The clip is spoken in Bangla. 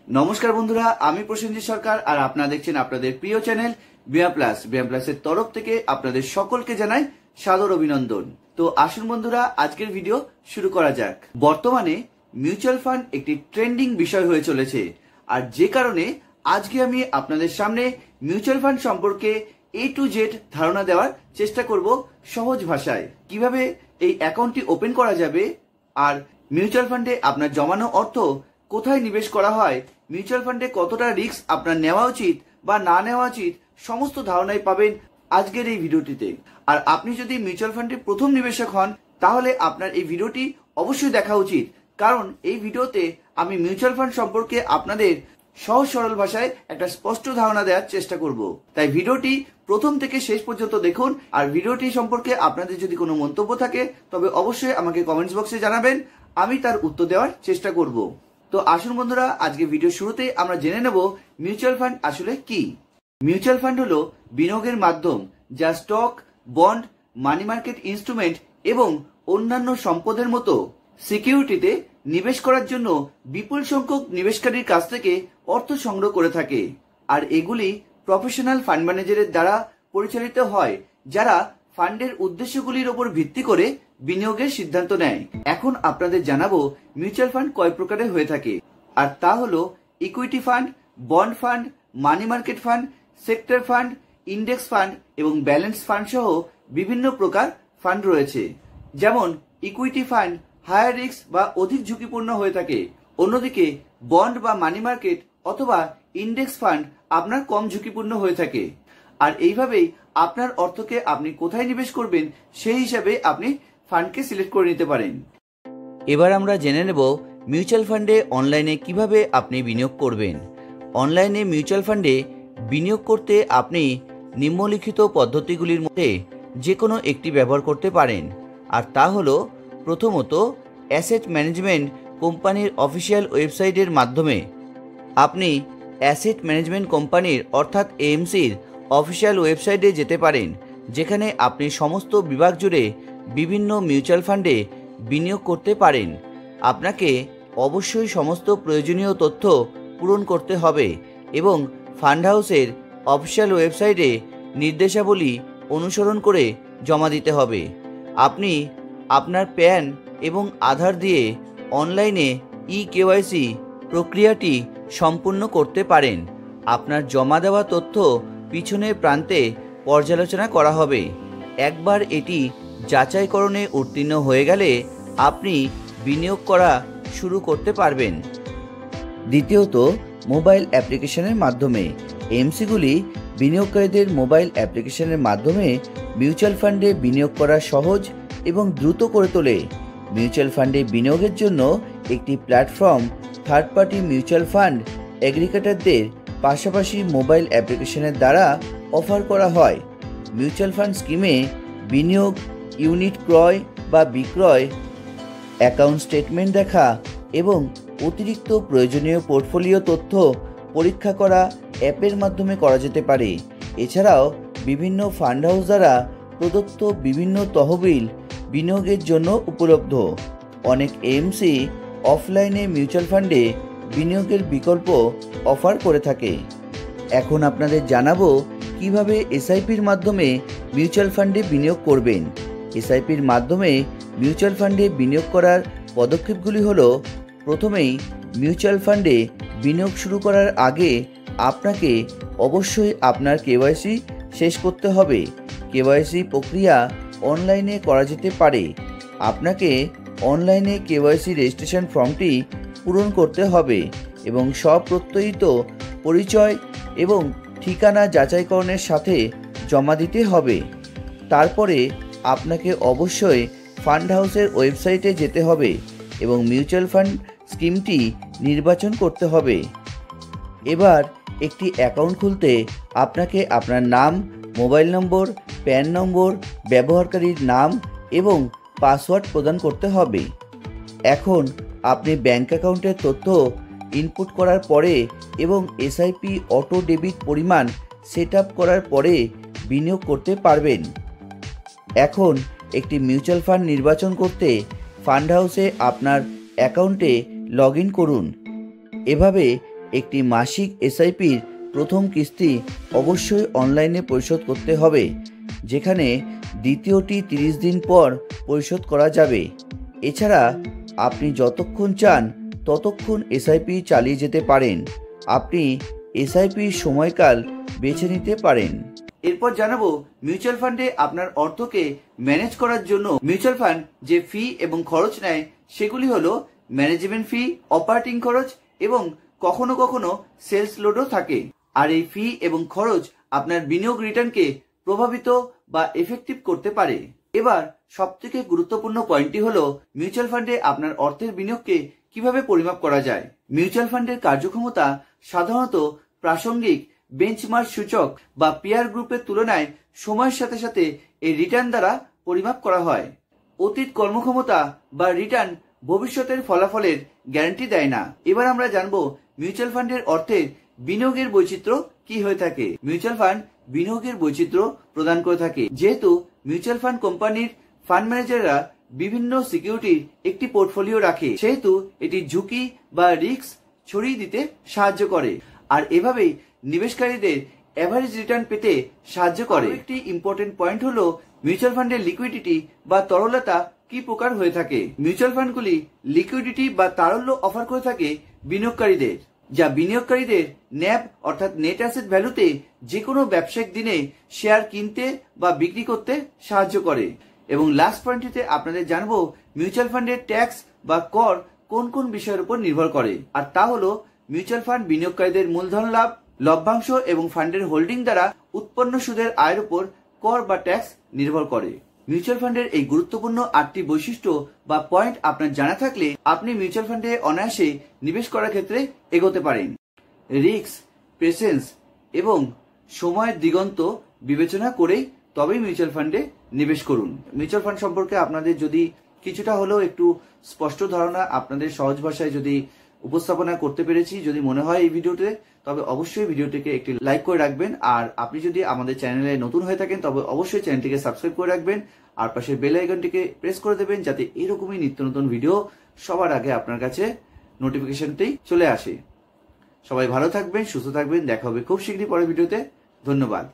নমস্কার বন্ধুরা, আমি প্রসেনজিৎ সরকার আর আপনারা দেখছেন আপনাদের প্রিয় চ্যানেল বিএম প্লাসের তরফ থেকে আপনাদের সকলকে জানাই সাদর অভিনন্দন। তো আসুন বন্ধুরা, আজকের ভিডিও শুরু করা যাক। বর্তমানে মিউচুয়াল ফান্ড একটি ট্রেন্ডিং বিষয় হয়ে চলেছে, আর যে কারণে আজকে আমি আপনাদের সামনে মিউচুয়াল ফান্ড সম্পর্কে A to Z ধারণা দেওয়ার চেষ্টা করব সহজ ভাষায়। কিভাবে এই অ্যাকাউন্টটি ওপেন করা যাবে, আর মিউচুয়াল ফান্ডে আপনার জমানো অর্থ কোথায় নিবেশ করা হয়, মিউচুয়াল ফান্ডে কতটা রিস্ক আপনার নেওয়া উচিত বা না নেওয়া উচিত, সমস্ত ধারণাই পাবেন আজকের এই ভিডিওটিতে। আর আপনি যদি মিউচুয়াল ফান্ডে প্রথম নিবেশক হন, তাহলে আপনার এই ভিডিওটি অবশ্যই দেখা উচিত, কারণ এই ভিডিওতে আমি মিউচুয়াল ফান্ড সম্পর্কে আপনাদের সহজ সরল ভাষায় একটা স্পষ্ট ধারণা দেওয়ার চেষ্টা করব। তাই ভিডিওটি প্রথম থেকে শেষ পর্যন্ত দেখুন। আর ভিডিওটি সম্পর্কে আপনাদের যদি কোনো মন্তব্য থাকে, তবে অবশ্যই আমাকে কমেন্টস বক্সে জানাবেন, আমি তার উত্তর দেওয়ার চেষ্টা করব। তো আসুন বন্ধুরা, আজকে ভিডিও শুরুতেই আমরা জেনে নেব মিউচুয়াল ফান্ড আসলে কি। মিউচুয়াল ফান্ড হলো বিনিয়োগের মাধ্যম, যা stock, bond, money market instrument এবং অন্যান্য সম্পদের মতো সিকিউরিটিতে নিবেশ করার জন্য বিপুল সংখ্যক নিবেশকারীর কাছ থেকে অর্থ সংগ্রহ করে থাকে। আর এগুলি প্রফেশনাল ফান্ড ম্যানেজারের দ্বারা পরিচালিত হয়, যারা ফান্ডের উদ্দেশ্যগুলির উপর ভিত্তি করে বিনিয়োগের সিদ্ধান্ত নেয়। এখন আপনাদের জানাবো মিউচুয়াল ফান্ড কয় প্রকারের হয়ে থাকে, আর তা হলো equity fund, bond fund, money market fund, sector fund, index fund এবং ব্যালেন্স ফান্ড সহ বিভিন্ন প্রকার ফান্ড রয়েছে। যেমন ইকুইটি ফান্ড হায়ার রিস্ক বা অধিক ঝুঁকিপূর্ণ হয়ে থাকে, অন্যদিকে বন্ড বা মানি মার্কেট অথবা ইন্ডেক্স ফান্ড আপনার কম ঝুঁকিপূর্ণ হয়ে থাকে। আর এইভাবেই আপনার অর্থকে আপনি কোথায় নিবেশ করবেন, সেই হিসাবে আপনি ফান্ডকে সিলেক্ট করে নিতে পারেন। এবার আমরা জেনে নেব মিউচুয়াল ফান্ডে অনলাইনে কিভাবে আপনি বিনিয়োগ করবেন। অনলাইনে মিউচুয়াল ফান্ডে বিনিয়োগ করতে আপনি নিম্নলিখিত পদ্ধতিগুলির মধ্যে যে কোনো একটি ব্যবহার করতে পারেন। আর তা হলো, প্রথমত অ্যাসেট ম্যানেজমেন্ট কোম্পানির অফিসিয়াল ওয়েবসাইটের মাধ্যমে। আপনি অ্যাসেট ম্যানেজমেন্ট কোম্পানির অর্থাৎ এএমসির অফিসিয়াল ওয়েবসাইটে যেতে পারেন, যেখানে আপনি সমস্ত বিভাগ জুড়ে বিভিন্ন মিউচুয়াল ফান্ডে বিনিয়োগ করতে পারেন। আপনাকে অবশ্যই সমস্ত প্রয়োজনীয় তথ্য পূরণ করতে হবে এবং ফান্ড হাউসের অফিসিয়াল ওয়েবসাইটে নির্দেশাবলী অনুসরণ করে জমা দিতে হবে। আপনি আপনার প্যান এবং আধার দিয়ে অনলাইনে কেওয়াইসি প্রক্রিয়াটি সম্পূর্ণ করতে পারেন। আপনার জমা দেওয়া তথ্য পিছনের প্রান্তে পর্যালোচনা করা হবে। একবার এটি যাচাইকরণে উত্তীর্ণ হয়ে গেলে আপনি বিনিয়োগ করা শুরু করতে পারবেন। দ্বিতীয়ত, মোবাইল অ্যাপ্লিকেশনের মাধ্যমে। এমসিগুলি বিনিয়োগকারীদের মোবাইল অ্যাপ্লিকেশনের মাধ্যমে মিউচুয়াল ফান্ডে বিনিয়োগ করা সহজ এবং দ্রুত করে তোলে। মিউচুয়াল ফান্ডে বিনিয়োগের জন্য একটি platform third party mutual fund এগ্রিগেটরদের পাশাপাশি মোবাইল অ্যাপ্লিকেশনের দ্বারা অফার করা হয়। মিউচুয়াল ফান্ড স্কিমে বিনিয়োগ, ইউনিট ক্রয় বা বিক্রয়, অ্যাকাউন্ট স্টেটমেন্ট দেখা এবং অতিরিক্ত প্রয়োজনীয় পোর্টফোলিও তথ্য পরীক্ষা করা অ্যাপের মাধ্যমে করা যেতে পারে। এছাড়াও বিভিন্ন ফান্ড হাউস দ্বারা প্রদত্ত বিভিন্ন তহবিল বিনিয়োগের জন্য উপলব্ধ। অনেক এএমসি অফলাইনে মিউচুয়াল ফান্ডে বিনিয়োগের বিকল্প অফার করে থাকে। এখন আপনাদের জানাবো কিভাবে এসআইপির মাধ্যমে মিউচুয়াল ফান্ডে বিনিয়োগ করবেন। এসআইপির মাধ্যমে মিউচুয়াল ফান্ডে বিনিয়োগ করার পদক্ষেপগুলি হলো, প্রথমেই মিউচুয়াল ফান্ডে বিনিয়োগ শুরু করার আগে আপনাকে অবশ্যই আপনার কেওয়াইসি শেষ করতে হবে। কেওয়াইসি প্রক্রিয়া অনলাইনে করা যেতে পারে। আপনাকে অনলাইনে কেওয়াইসি রেজিস্ট্রেশন ফর্মটি পূরণ করতে হবে এবং স্বপ্রত্যয়িত পরিচয় এবং ঠিকানা যাচাইকরণের সাথে জমা দিতে হবে। তারপরে আপনাকে অবশ্যই ফান্ড হাউসের ওয়েবসাইটে যেতে হবে এবং মিউচুয়াল ফান্ড স্কিমটি নির্বাচন করতে হবে। এবার একটি অ্যাকাউন্ট খুলতে আপনাকে আপনার নাম, মোবাইল নম্বর, প্যান নম্বর, ব্যবহারকারীর নাম এবং পাসওয়ার্ড প্রদান করতে হবে। এখন আপনি ব্যাংক অ্যাকাউন্টের তথ্য ইনপুট করার পরে এবং এসআইপি অটো ডেবিট পরিমাণ সেট আপ করার পরে বিনিয়োগ করতে পারবেন। এখন একটি মিউচুয়াল ফান্ড নির্বাচন করতে ফান্ড হাউসে আপনার অ্যাকাউন্টে লগ ইন করুন। এভাবে একটি মাসিক এসআইপির প্রথম কিস্তি অবশ্যই অনলাইনে পরিশোধ করতে হবে, যেখানে দ্বিতীয়টি 30 দিন পর পরিশোধ করা যাবে। এছাড়া আপনি যতক্ষণ চান ততক্ষণ এসআইপি চালিয়ে যেতে পারেন। আপনি এসআইপির সময়কাল বেছে নিতে পারেন। এরপর জানাবো মিউচুয়াল ফান্ডে আপনার অর্থকে ম্যানেজ করার জন্য মিউচুয়াল ফান্ড যে ফি এবং খরচ নেয় সেগুলি হলো ম্যানেজমেন্ট ফি, অপারেটিং খরচ এবং কখনো কখনো সেলস লোডও থাকে। আর এই ফি এবং খরচ আপনার বিনিয়োগ রিটার্নকে প্রভাবিত বা এফেক্টিভ করতে পারে। এবার সবথেকে গুরুত্বপূর্ণ পয়েন্টটি হলো মিউচুয়াল ফান্ডে আপনার অর্থের বিনিয়োগকে কিভাবে পরিমাপ করা যায়। মিউচুয়াল ফান্ডের কার্যক্ষমতা সাধারণত প্রাসঙ্গিক বেঞ্চমার্ক সূচক বা পিয়ার গ্রুপের তুলনায় সময়ের সাথে সাথে এই রিটার্ন দ্বারা পরিমাপ করা হয়। অতীত কর্মক্ষমতা বা রিটার্ন ভবিষ্যতের ফলাফলের গ্যারান্টি দেয় না। এবার আমরা জানবো মিউচুয়াল ফান্ডের অর্থের বিনিয়োগের বৈচিত্র্য কি হয়ে থাকে। মিউচুয়াল ফান্ড বিনিয়োগের বৈচিত্র্য প্রদান করে থাকে, যেহেতু মিউচুয়াল ফান্ড কোম্পানির ফান্ড ম্যানেজাররা বিভিন্ন সিকিউরিটির একটি পোর্টফোলিও রাখে, সেহেতু এটি ঝুঁকি বা রিস্ক ছড়িয়ে দিতে সাহায্য করে আর এভাবেই নিবেশকারীদের এভারেজ রিটার্ন পেতে সাহায্য করে। একটি ইম্পর্টেন্ট পয়েন্ট হলো মিউচুয়াল ফান্ডের লিকুইডিটি বা তরলতা কি প্রকার হয়ে থাকে। মিউচুয়াল ফান্ডগুলি লিকুইডিটি বা তারল্য অফার করে থাকে বিনিয়োগকারীদের, যা বিনিয়োগকারীদের ন্যাব অর্থাৎ নেট অ্যাসেট ভ্যালুতে যে কোনো ব্যবসায়িক দিনে শেয়ার কিনতে বা বিক্রি করতে সাহায্য করে। এবং লাস্ট পয়েন্টটিতে আপনাদের জানাবো মিউচুয়াল ফান্ডের ট্যাক্স বা কর কোন কোন বিষয়ের উপর নির্ভর করে, আর তা হলো মিউচুয়াল ফান্ড বিনিয়োগকারীদের মূলধন লাভ, লভ্যাংশ এবং ফান্ডের হোল্ডিং দ্বারা উৎপন্ন সুদের আয়ের উপর কর বা ট্যাক্স নির্ভর করে। মিউচুয়াল ফান্ডের এই গুরুত্বপূর্ণ 8টি বৈশিষ্ট্য বা পয়েন্ট আপনার জানা থাকলে আপনি মিউচুয়াল ফান্ডে অনায়াসে নিবেশ করার ক্ষেত্রে এগোতে পারেন। রিস্ক, পেশেন্স এবং সময়ের দিগন্ত বিবেচনা করেই তবেই মিউচুয়াল ফান্ডে নিবেশ করুন। মিউচুয়াল ফান্ড সম্পর্কে আপনাদের যদি কিছুটা হলেও একটু স্পষ্ট ধারণা আপনাদের সহজ ভাষায় যদি উপস্থাপনা করতে পেরেছি, যদি মনে হয় এই ভিডিওতে, তবে অবশ্যই ভিডিওটিকে একটি লাইক করে রাখবেন। আর আপনি যদি আমাদের চ্যানেলে নতুন হয়ে থাকেন তবে অবশ্যই চ্যানেলটিকে সাবস্ক্রাইব করে রাখবেন আর পাশের বেল আইকনটিকে প্রেস করে দেবেন, যাতে এরকমই নিত্য নতুন ভিডিও সবার আগে আপনার কাছে নোটিফিকেশনটি চলে আসে। সবাই ভালো থাকবেন, সুস্থ থাকবেন, দেখা হবে খুব শীঘ্রই পরের ভিডিওতে। ধন্যবাদ।